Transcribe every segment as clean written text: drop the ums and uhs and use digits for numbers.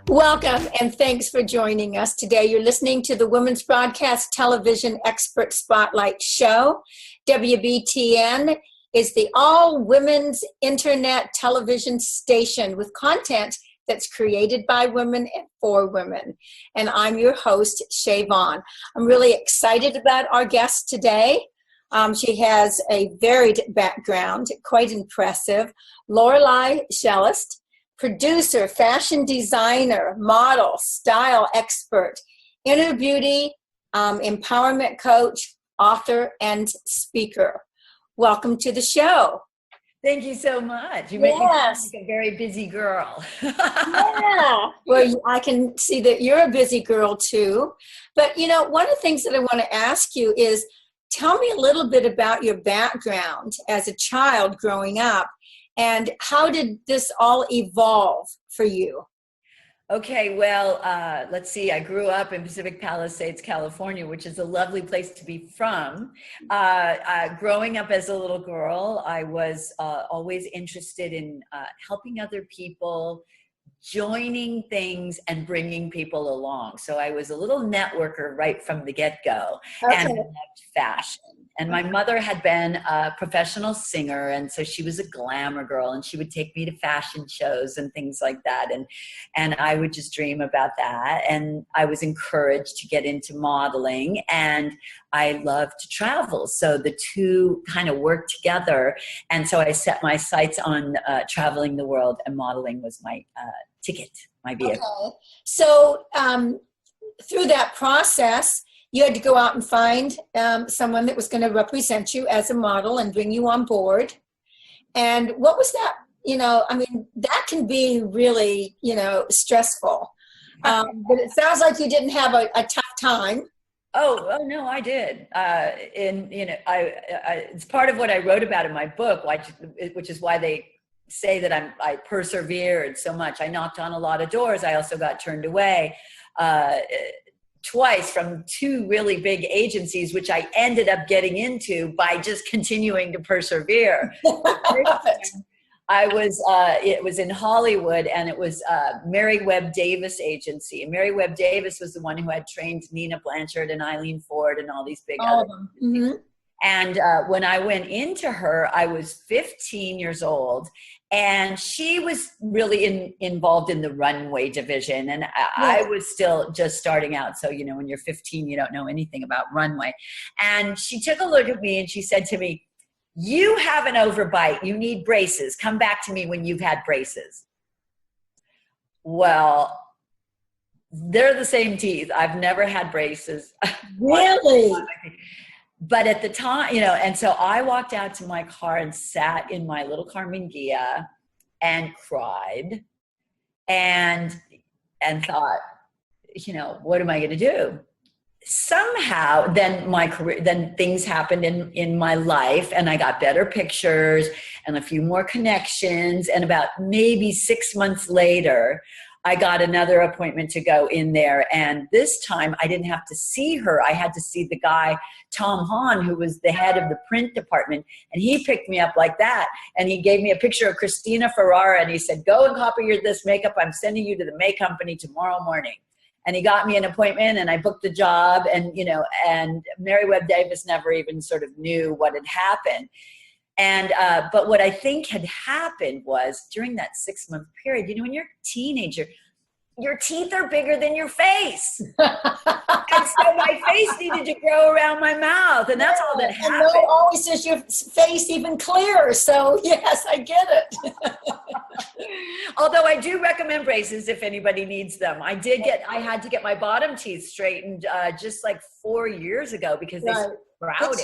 Welcome and thanks for joining us today. You're listening to the Women's Broadcast Television Expert Spotlight Show. WBTN is the all-women's internet television station with content that's created by women and for women. And I'm your host, Shea Vaughn. I'm really excited about our guest today. She has a varied background, quite impressive. Lorelei Shellist, producer, fashion designer, model, style expert, inner beauty, empowerment coach, author, and speaker. Welcome to the show. Thank you so much. You make me sound like a very busy girl. Yeah. Well, I can see that you're a busy girl too. But, you know, one of the things that I want to ask you is, tell me a little bit about your background as a child growing up. And how did this all evolve for you? Okay, well, let's see. I grew up in Pacific Palisades, California, which is a lovely place to be from. Growing up as a little girl, I was always interested in helping other people, joining things and bringing people along. So I was a little networker right from the get-go. Okay. And I loved fashion. And my mother had been a professional singer, and so she was a glamour girl, and she would take me to fashion shows and things like that. And I would just dream about that. And I was encouraged to get into modeling, and I love to travel. So the two kind of worked together. And so I set my sights on traveling the world, and modeling was my ticket, my vehicle. Okay. So through that process, you had to go out and find someone that was going to represent you as a model and bring you on board. And what was that? You know, I mean, that can be really, you know, stressful. But it sounds like you didn't have a tough time. Oh no, I did. And you know, it's part of what I wrote about in my book, which is why they say that I persevered so much. I knocked on a lot of doors. I also got turned away twice from two really big agencies, which I ended up getting into by just continuing to persevere. It was in Hollywood, and it was Mary Webb Davis agency. And Mary Webb Davis was the one who had trained Nina Blanchard and Eileen Ford and all these big other. Mm-hmm. And when I went into her, I was 15 years old, and she was really involved in the runway division. And I was still just starting out. So, you know, when you're 15, you don't know anything about runway. And she took a look at me and she said to me, "You have an overbite. You need braces. Come back to me when you've had braces." Well, they're the same teeth. I've never had braces. Really? But at the time, you know, and so I walked out to my car and sat in my little Carmen Ghia and cried and thought, you know, what am I going to do? Somehow then things happened in my life, and I got better pictures and a few more connections. And about maybe 6 months later, I got another appointment to go in there. And this time I didn't have to see her. I had to see the guy, Tom Hahn, who was the head of the print department. And he picked me up like that. And he gave me a picture of Christina Ferrara. And he said, "Go and copy this makeup. I'm sending you to the May Company tomorrow morning." And he got me an appointment, and I booked the job. And, you know, and Mary Webb Davis never even sort of knew what had happened. And, but what I think had happened was during that 6-month period, you know, when you're a teenager, your teeth are bigger than your face. And so my face needed to grow around my mouth. And that's all that happened. And no, always says your face even clearer. So yes, I get it. Although I do recommend braces if anybody needs them. I had to get my bottom teeth straightened just like 4 years ago because they sprouted.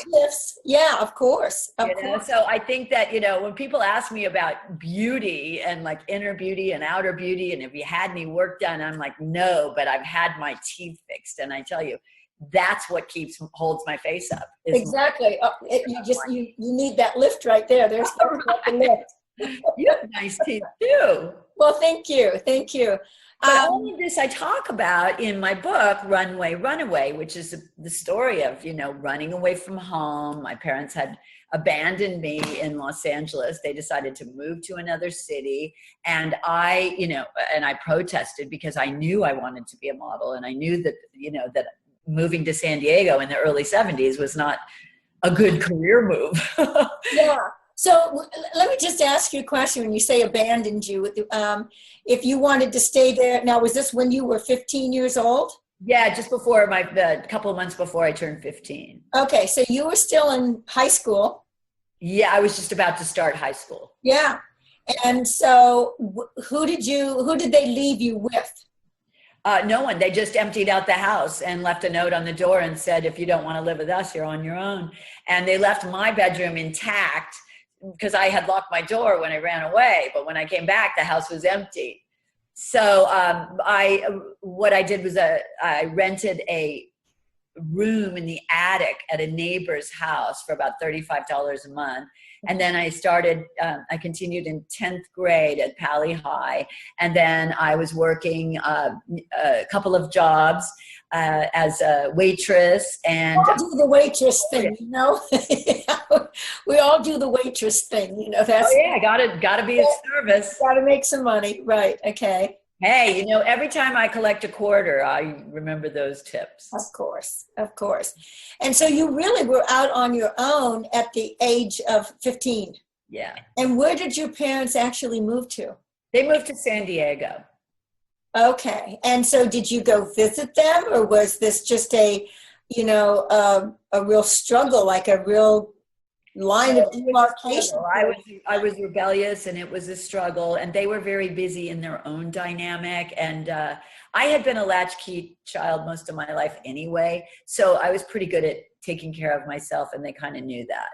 Yeah, of course. So I think that, you know, when people ask me about beauty and like inner beauty and outer beauty, and if you had any work done, I'm like, no, but I've had my teeth fixed. And I tell you, that's what holds my face up. Exactly. You need that lift right there. There's the lift. You have nice teeth too. Well, thank you. Thank you. But all of this I talk about in my book, Runway, Runaway, which is the story of, running away from home. My parents had abandoned me in Los Angeles. They decided to move to another city. And I protested because I knew I wanted to be a model. And I knew that, that moving to San Diego in the early 70s was not a good career move. Yeah. So let me just ask you a question. When you say abandoned you, if you wanted to stay there, now was this when you were 15 years old? Yeah, just before a couple of months before I turned 15. Okay, so you were still in high school. Yeah, I was just about to start high school. Yeah. And so who did they leave you with? No one. They just emptied out the house and left a note on the door and said, if you don't want to live with us, you're on your own. And they left my bedroom intact because I had locked my door when I ran away. But when I came back, the house was empty. So what I did was I rented a room in the attic at a neighbor's house for about $35 a month. And then I continued in 10th grade at Pali High. And then I was working a couple of jobs as a waitress. And we all do the waitress thing, we all do the waitress thing, that's. Oh yeah, gotta be of service. Gotta make some money, right? Okay. Hey, every time I collect a quarter, I remember those tips. Of course. And so you really were out on your own at the age of 15. Yeah. And where did your parents actually move to? They moved to San Diego. Okay. And so did you go visit them, or was this just a real struggle, like a real line of demarcation? I was rebellious, and it was a struggle, and they were very busy in their own dynamic. And I had been a latchkey child most of my life anyway, so I was pretty good at taking care of myself, and they kind of knew that.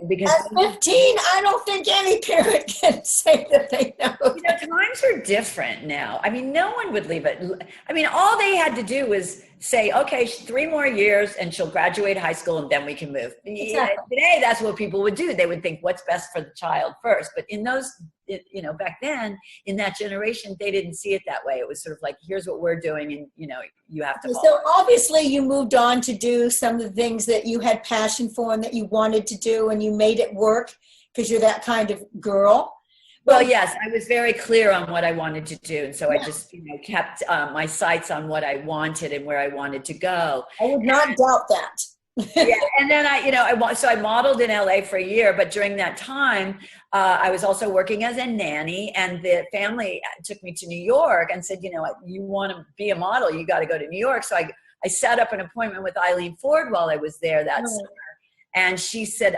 Because at 15, I don't think any parent can say that they know. Times are different now. I mean, no one would leave it. I mean, all they had to do was say, okay, 3 more years and she'll graduate high school and then we can move. Exactly. Today, that's what people would do. They would think what's best for the child first. But in those, back then, in that generation, they didn't see it that way. It was sort of like, here's what we're doing, and, you have to follow. So obviously you moved on to do some of the things that you had passion for and that you wanted to do, and you made it work because you're that kind of girl. Well, yes, I was very clear on what I wanted to do. And so I just, kept my sights on what I wanted and where I wanted to go. I would not doubt that. Yeah. And then I modeled in LA for a year, but during that time, I was also working as a nanny, and the family took me to New York and said, you want to be a model, you got to go to New York. So I set up an appointment with Eileen Ford while I was there that summer. And she said,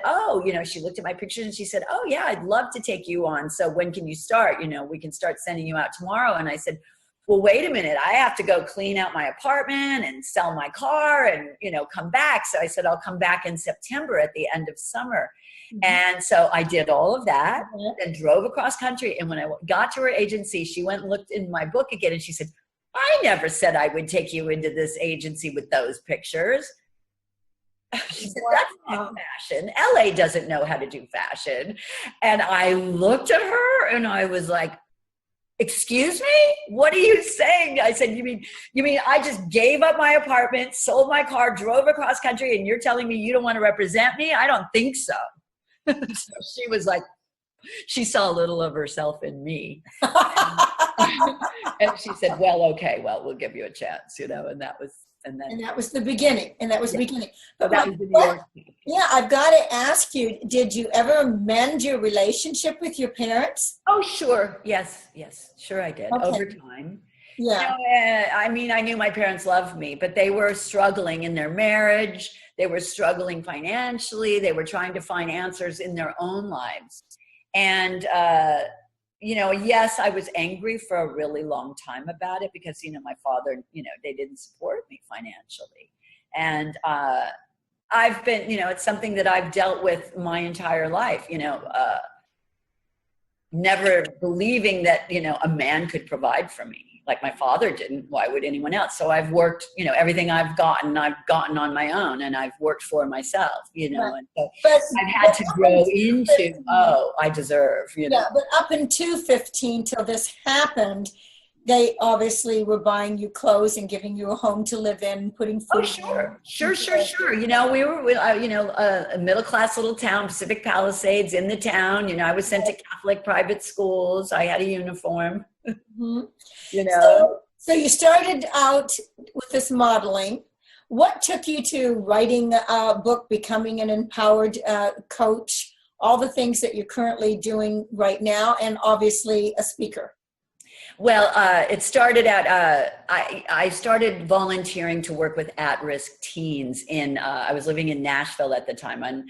she looked at my pictures and she said, oh yeah, I'd love to take you on. So when can you start? We can start sending you out tomorrow. And I said, well, wait a minute, I have to go clean out my apartment and sell my car and, come back. So I said, I'll come back in September at the end of summer. Mm-hmm. And so I did all of that and drove across country. And when I got to her agency, she went and looked in my book again. And she said, I never said I would take you into this agency with those pictures. She said, that's not fashion. LA doesn't know how to do fashion. And I looked at her and I was like, excuse me? What are you saying? I said, you mean I just gave up my apartment, sold my car, drove across country, and you're telling me you don't want to represent me? I don't think so. So she was like, she saw a little of herself in me. And she said, well, okay, we'll give you a chance, and that was the beginning. But that was the New York. Yeah, I've got to ask you, did you ever mend your relationship with your parents? Oh, sure. Yes, sure I did. Okay. Over time. Yeah. I knew my parents loved me, but they were struggling in their marriage. They were struggling financially. They were trying to find answers in their own lives. And, yes, I was angry for a really long time about it because, my father, they didn't support me financially. And I've been, it's something that I've dealt with my entire life, never believing that, a man could provide for me. Like my father didn't. Why would anyone else? So I've worked, everything I've gotten on my own, and I've worked for myself, Right. And so I've had to grow into, I deserve, Yeah, but up until 15, till this happened, they obviously were buying you clothes and giving you a home to live in, putting food. Oh, sure. You know, we were, a middle-class little town, Pacific Palisades, in the town. You know, I was sent to Catholic private schools. I had a uniform. Mm-hmm. You know. So you started out with this modeling. What took you to writing a book, becoming an empowered coach, all the things that you're currently doing right now, and obviously a speaker? Well, it started out, I started volunteering to work with at-risk teens I was living in Nashville at the time. And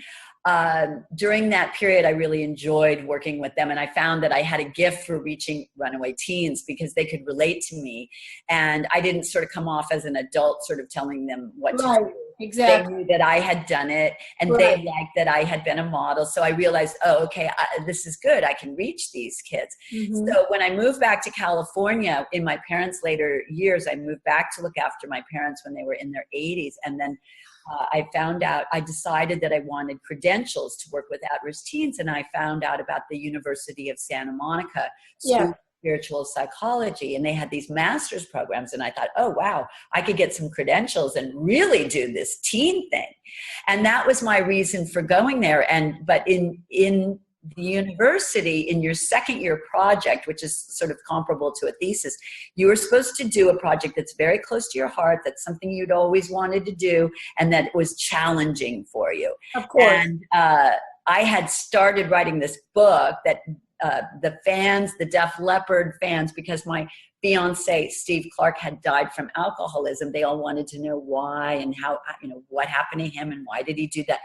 during that period, I really enjoyed working with them. And I found that I had a gift for reaching runaway teens because they could relate to me. And I didn't sort of come off as an adult sort of telling them what to do. Exactly. They knew that I had done it, and they liked that I had been a model. So I realized, oh, okay, this is good. I can reach these kids. Mm-hmm. So when I moved back to California in my parents' later years, I moved back to look after my parents when they were in their 80s. And then I decided that I wanted credentials to work with at-risk teens. And I found out about the University of Santa Monica School of Spiritual Psychology, and they had these master's programs. And I thought, oh, wow, I could get some credentials and really do this teen thing. And that was my reason for going there. But in the university, in your second year project, which is sort of comparable to a thesis, you were supposed to do a project that's very close to your heart, that's something you'd always wanted to do, and that was challenging for you. Of course. And I had started writing this book that the Def Leppard fans, because my fiance, Steve Clark, had died from alcoholism, they all wanted to know why and how, what happened to him and why did he do that.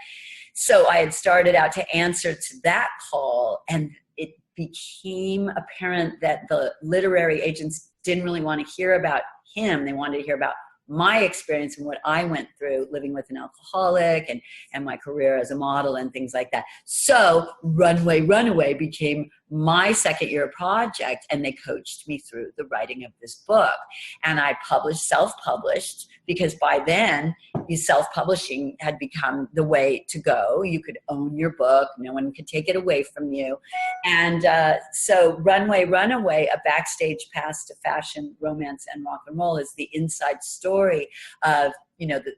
So I had started out to answer to that call, and it became apparent that the literary agents didn't really want to hear about him. They wanted to hear about my experience and what I went through living with an alcoholic and my career as a model and things like that. So Runaway became my second year project, and they coached me through the writing of this book. And I self-published, because by then self-publishing had become the way to go. You could own your book. No one could take it away from you. And so Runaway, a backstage pass to fashion, romance, and rock and roll, is the inside story of,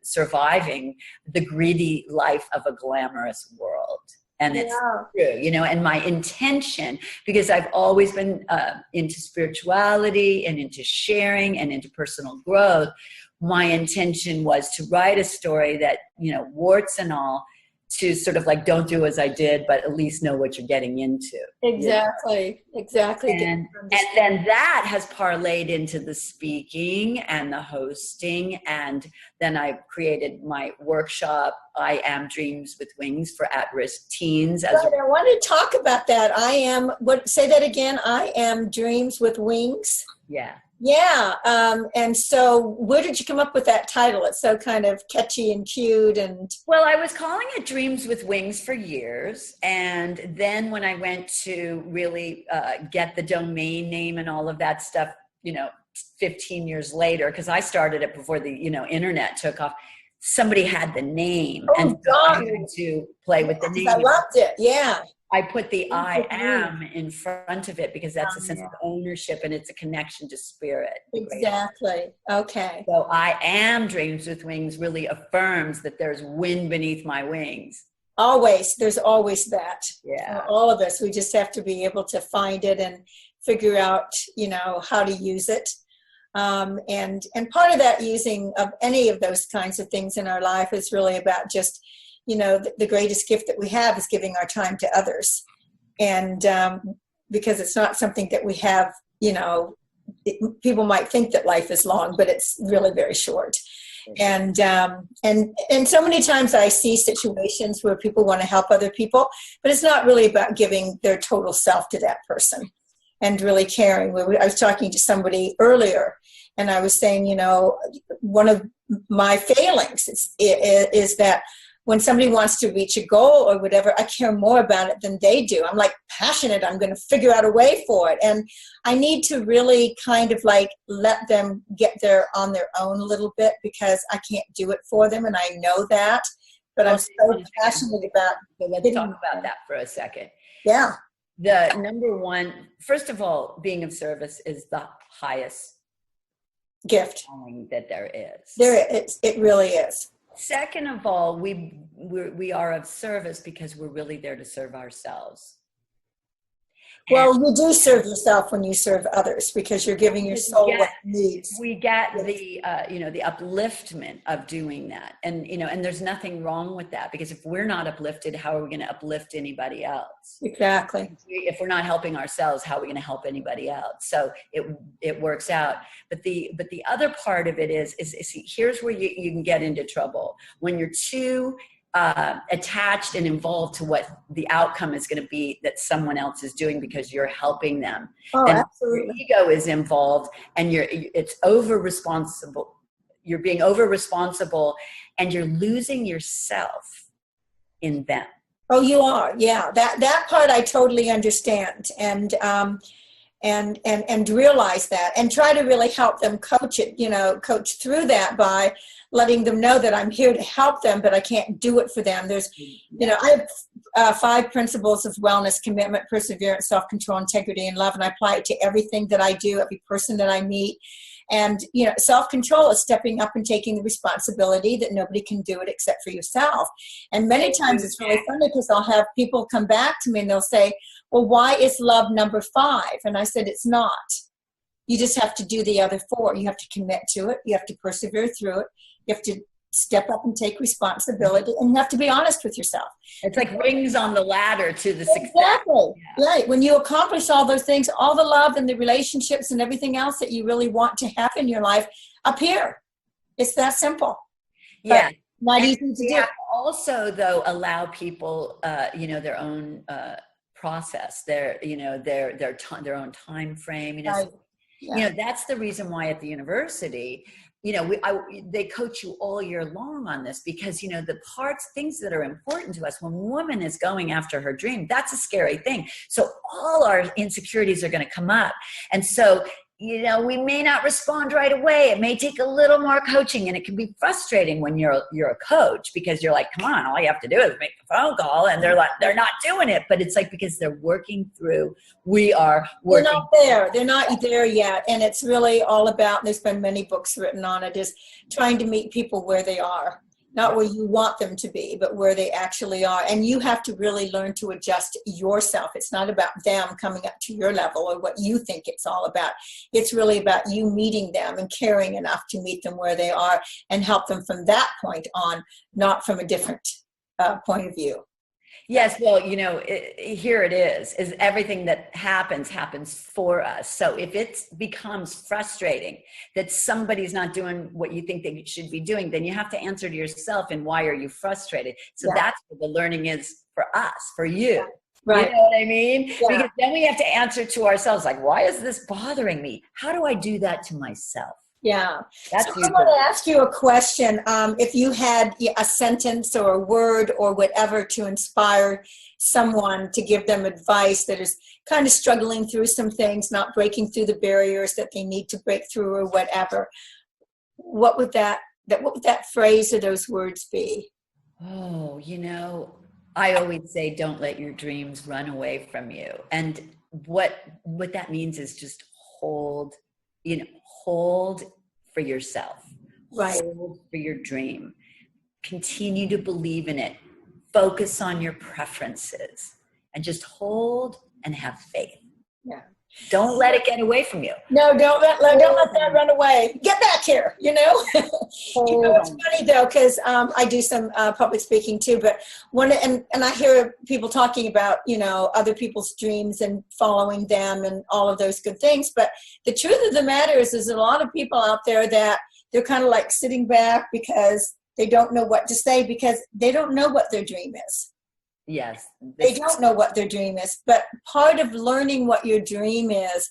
surviving the greedy life of a glamorous world. And it's true, and my intention, because I've always been into spirituality and into sharing and into personal growth, my intention was to write a story that, warts and all, to sort of like, don't do as I did, but at least know what you're getting into. Exactly. And then that has parlayed into the speaking and the hosting. And then I created my workshop, I Am Dreams with Wings, for at-risk teens. I want to talk about that. Say that again. I Am Dreams with Wings. Yeah. And so where did you come up with that title? It's so kind of catchy and cute. Well, I was calling it Dreams with Wings for years. And then when I went to really get the domain name and all of that stuff, 15 years later, because I started it before the, internet took off, somebody had the name. And so I had to play with the name. I loved it. Yeah. I put the I am in front of it because that's a sense of ownership, and it's a connection to spirit. Exactly. Okay. So I Am Dreams with Wings really affirms that there's wind beneath my wings. Always. There's always that. Yeah. For all of us, we just have to be able to find it and figure out, how to use it. And part of that using of any of those kinds of things in our life is really about just, the greatest gift that we have is giving our time to others. And because it's not something that we have, people might think that life is long, but it's really very short. And so many times I see situations where people want to help other people, but it's not really about giving their total self to that person and really caring. I was talking to somebody earlier, and I was saying, one of my failings is that when somebody wants to reach a goal or whatever, I care more about it than they do. I'm like passionate. I'm going to figure out a way for it. And I need to really kind of like let them get there on their own a little bit, because I can't do it for them. And I know that, but I'm so passionate about it. So let's talk about that for a second. Yeah. The number one, first of all, being of service is the highest gift calling that there is. It really is. Second of all, we are of service because we're really there to serve ourselves. Well, you do serve yourself when you serve others because you're giving your soul what it needs. We get the the upliftment of doing that, and and there's nothing wrong with that, because if we're not uplifted, how are we going to uplift anybody else? Exactly. If we're not helping ourselves, how are we going to help anybody else? So it works out. But the other part of it is here's where you can get into trouble when you're too attached and involved to what the outcome is going to be that someone else is doing because you're helping them. Oh, and absolutely. Your ego is involved, and it's over responsible. You're being over responsible, and you're losing yourself in them. Oh, you are. Yeah, that part I totally understand, and realize that, and try to really help them coach through that by letting them know that I'm here to help them, but I can't do it for them. There's, I have 5 principles of wellness: commitment, perseverance, self-control, integrity, and love. And I apply it to everything that I do, every person that I meet. And, self-control is stepping up and taking the responsibility that nobody can do it except for yourself. And many times it's really funny because I'll have people come back to me and they'll say, well, why is love number 5? And I said, it's not. You just have to do the other 4. You have to commit to it. You have to persevere through it. You have to step up and take responsibility, and you have to be honest with yourself. It's like rings on the ladder to the success. Exactly. Yeah. Right. When you accomplish all those things, all the love and the relationships and everything else that you really want to have in your life appear. It's that simple. Yeah. Not easy to do. Also, though, allow people, their own process, their own time frame. Right. Yeah. That's the reason why at the university, they coach you all year long on this, because, things that are important to us when a woman is going after her dream, that's a scary thing. So all our insecurities are going to come up. And so, we may not respond right away. It may take a little more coaching, and it can be frustrating when you're a coach, because you're like, come on, all you have to do is make the phone call, and they're not doing it. But it's like, because they're working through, we are working. They're not there. They're not there yet. And it's really all about, and there's been many books written on it, is trying to meet people where they are. Not where you want them to be, but where they actually are. And you have to really learn to adjust yourself. It's not about them coming up to your level or what you think it's all about. It's really about you meeting them and caring enough to meet them where they are and help them from that point on, not from a different point of view. Yes, well, here it is everything that happens for us. So if it becomes frustrating that somebody's not doing what you think they should be doing, then you have to answer to yourself, and why are you frustrated? So that's what the learning is for us, for you. Yeah. Right. You know what I mean? Yeah. Because then we have to answer to ourselves, like, why is this bothering me? How do I do that to myself? Yeah. So I want to ask you a question. If you had a sentence or a word or whatever to inspire someone, to give them advice that is kind of struggling through some things, not breaking through the barriers that they need to break through or whatever, what would that phrase or those words be? Oh, I always say, don't let your dreams run away from you. And what that means is just hold for yourself. Right. Hold for your dream. Continue to believe in it. Focus on your preferences, and just hold and have faith. Yeah. Don't let it get away from you. No, don't let that run away. Get back here, It's funny though, because I do some public speaking too, but and I hear people talking about, other people's dreams and following them and all of those good things. But the truth of the matter is a lot of people out there that they're kind of like sitting back because they don't know what to say, because they don't know what their dream is. Yes. They don't know what their dream is. But part of learning what your dream is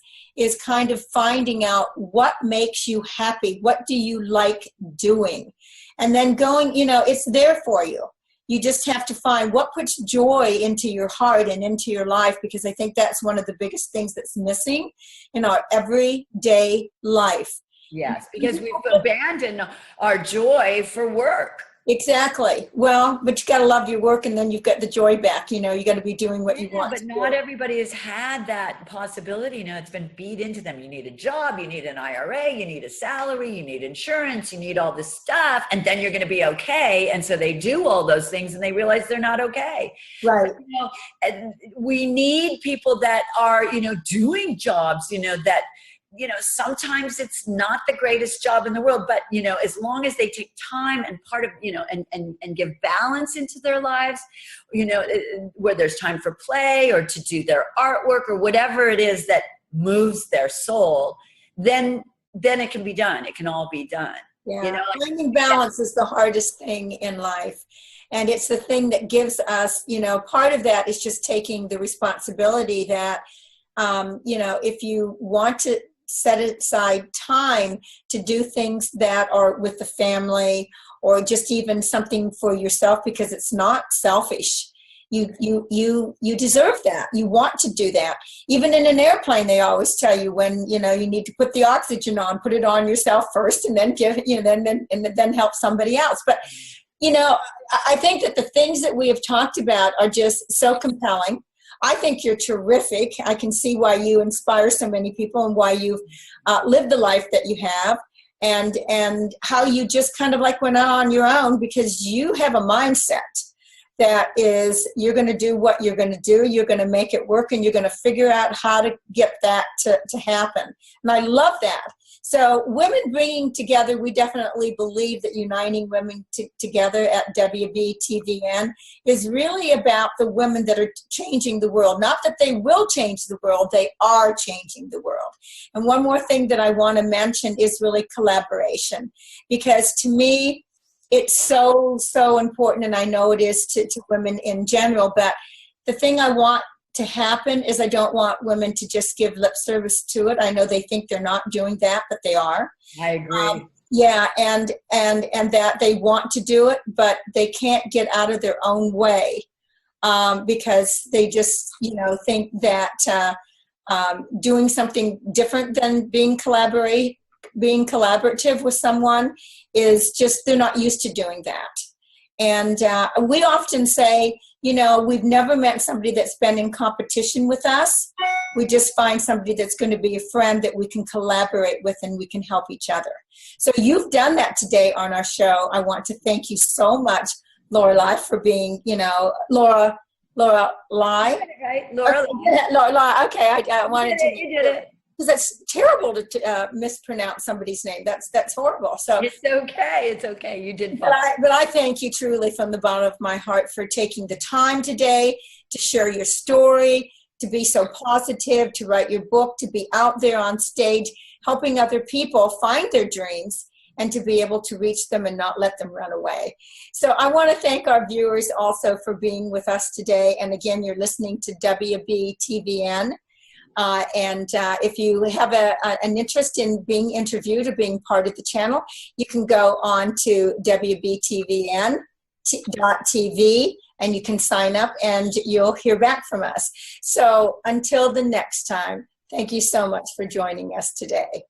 kind of finding out what makes you happy. What do you like doing? And then going, it's there for you. You just have to find what puts joy into your heart and into your life, because I think that's one of the biggest things that's missing in our everyday life. Yes, because we've abandoned our joy for work. Exactly. Well, but you got to love your work, and then you've got the joy back. You got to be doing what you want but to not do. everybody has had that possibility. It's been beat into them. You need a job, you need an IRA, you need a salary, you need insurance, you need all this stuff, and then you're going to be okay. And so they do all those things and they realize they're not okay. Right. But, and we need people that are, doing jobs, that, sometimes it's not the greatest job in the world, but, as long as they take time and part of, and give balance into their lives, where there's time for play or to do their artwork or whatever it is that moves their soul, then it can be done. It can all be done. Yeah. Finding balance is the hardest thing in life. And it's the thing that gives us, part of that is just taking the responsibility that, if you want to set aside time to do things that are with the family or just even something for yourself, because it's not selfish. You deserve that. You want to do that. Even in an airplane, they always tell you when, you need to put the oxygen on, put it on yourself first and then give, then help somebody else. But, I think that the things that we have talked about are just so compelling. I think you're terrific. I can see why you inspire so many people and why you've lived the life that you have, and how you just kind of like went on your own, because you have a mindset that is, you're going to do what you're going to do. You're going to make it work, and you're going to figure out how to get that to happen. And I love that. So women bringing together, we definitely believe that uniting women together at WBTVN is really about the women that are changing the world. Not that they will change the world, they are changing the world. And one more thing that I want to mention is really collaboration, because to me, it's so, so important, and I know it is to women in general, but the thing I want to happen is I don't want women to just give lip service to it. I know they think they're not doing that, but they are. I agree. Yeah, and that they want to do it, but they can't get out of their own way, because they just, think that doing something different than being collaborative with someone is just, they're not used to doing that. And we often say, we've never met somebody that's been in competition with us. We just find somebody that's going to be a friend that we can collaborate with and we can help each other. So you've done that today on our show. I want to thank you so much, Lorelei, for being, Lorelei. Right? Lorelei. Okay, I wanted to. You did it. Because that's terrible to mispronounce somebody's name. That's horrible. So it's okay. It's okay. You did fine. But I thank you truly from the bottom of my heart for taking the time today to share your story, to be so positive, to write your book, to be out there on stage, helping other people find their dreams and to be able to reach them and not let them run away. So I want to thank our viewers also for being with us today. And again, you're listening to WBTVN. And if you have an interest in being interviewed or being part of the channel, you can go on to WBTVN.tv and you can sign up and you'll hear back from us. So until the next time, thank you so much for joining us today.